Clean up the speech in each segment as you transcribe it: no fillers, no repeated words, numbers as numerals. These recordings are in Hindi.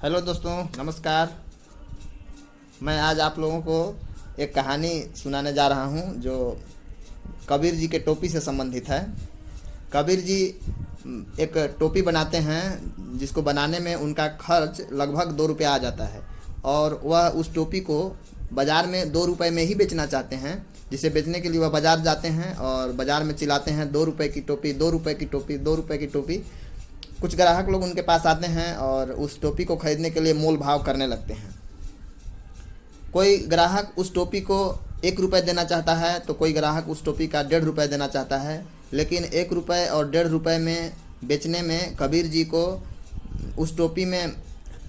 हेलो दोस्तों, नमस्कार। मैं आज आप लोगों को एक कहानी सुनाने जा रहा हूँ जो कबीर जी के टोपी से संबंधित है। कबीर जी एक टोपी बनाते हैं जिसको बनाने में उनका खर्च लगभग 2 रुपये आ जाता है और वह उस टोपी को बाज़ार में 2 रुपये में ही बेचना चाहते हैं। जिसे बेचने के लिए वह बाज़ार जाते हैं और बाज़ार में चिल्लाते हैं 2 रुपये की टोपी, 2 रुपये की टोपी, 2 रुपये की टोपी। कुछ ग्राहक लोग उनके पास आते हैं और उस टोपी को खरीदने के लिए मोल भाव करने लगते हैं। कोई ग्राहक उस टोपी को 1 रुपये देना चाहता है तो कोई ग्राहक उस टोपी का 1.5 रुपये देना चाहता है। लेकिन 1 रुपये और 1.5 रुपये में बेचने में कबीर जी को उस टोपी में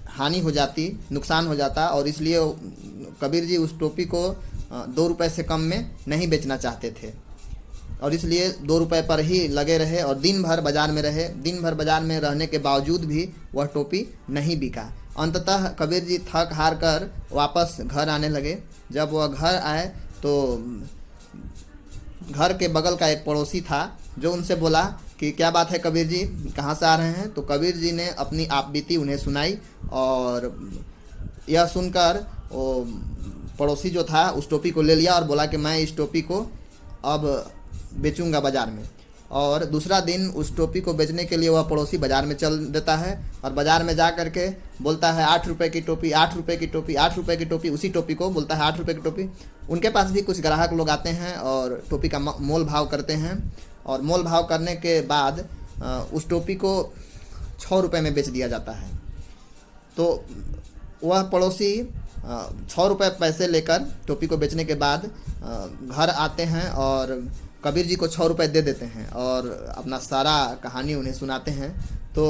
हानि हो जाती, नुकसान हो जाता, और इसलिए कबीर जी उस टोपी को 2 रुपये से कम में नहीं बेचना चाहते थे और इसलिए 2 रुपये पर ही लगे रहे और दिन भर बाज़ार में रहे। दिन भर बाज़ार में रहने के बावजूद भी वह टोपी नहीं बिका। अंततः कबीर जी थक हार कर वापस घर आने लगे। जब वह घर आए तो घर के बगल का एक पड़ोसी था जो उनसे बोला कि क्या बात है कबीर जी, कहाँ से आ रहे हैं। तो कबीर जी ने अपनी आपबीती उन्हें सुनाई और यह सुनकर वो पड़ोसी जो था उस टोपी को ले लिया और बोला कि मैं इस टोपी को अब बेचूंगा बाज़ार में। और दूसरा दिन उस टोपी को बेचने के लिए वह पड़ोसी बाज़ार में चल देता है और बाज़ार में जा कर के बोलता है 8 रुपये की टोपी, 8 रुपये की टोपी, 8 रुपये की टोपी। उसी टोपी को बोलता है 8 रुपये की टोपी। उनके पास भी कुछ ग्राहक लोग आते हैं और टोपी का मोल भाव करते हैं और मोल भाव करने के बाद उस टोपी को 6 रुपये में बेच दिया जाता है। तो वह पड़ोसी 6 रुपये पैसे लेकर टोपी को बेचने के बाद घर आते हैं और कबीर जी को 6 रुपये दे देते हैं और अपना सारा कहानी उन्हें सुनाते हैं। तो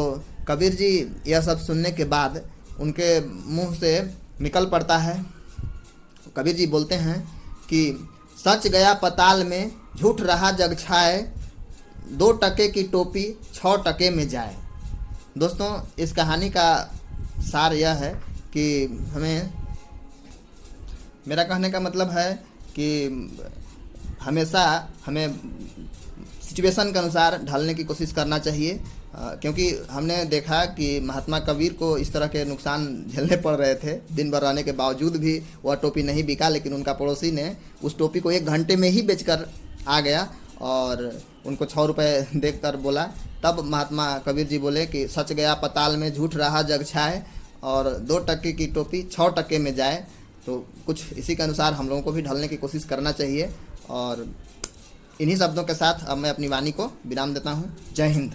कबीर जी यह सब सुनने के बाद उनके मुंह से निकल पड़ता है। कबीर जी बोलते हैं कि सच गया पताल में, झूठ रहा जग छाए, 2 टके की टोपी 6 टके में जाए। दोस्तों, इस कहानी का सार यह है कि मेरा कहने का मतलब है कि हमेशा हमें सिचुएशन के अनुसार ढलने की कोशिश करना चाहिए, क्योंकि हमने देखा कि महात्मा कबीर को इस तरह के नुकसान झेलने पड़ रहे थे। दिन भर रहने के बावजूद भी वह टोपी नहीं बिका, लेकिन उनका पड़ोसी ने उस टोपी को 1 घंटे में ही बेचकर आ गया और उनको 6 रुपये देकर बोला। तब महात्मा कबीर जी बोले कि सच गया पताल में, झूठ रहा जग छाए, और 2 टके की टोपी 6 टके में जाए। तो कुछ इसी के अनुसार हम लोगों को भी ढलने की कोशिश करना चाहिए। और इन्हीं शब्दों के साथ अब मैं अपनी वाणी को विराम देता हूँ। जय हिंद।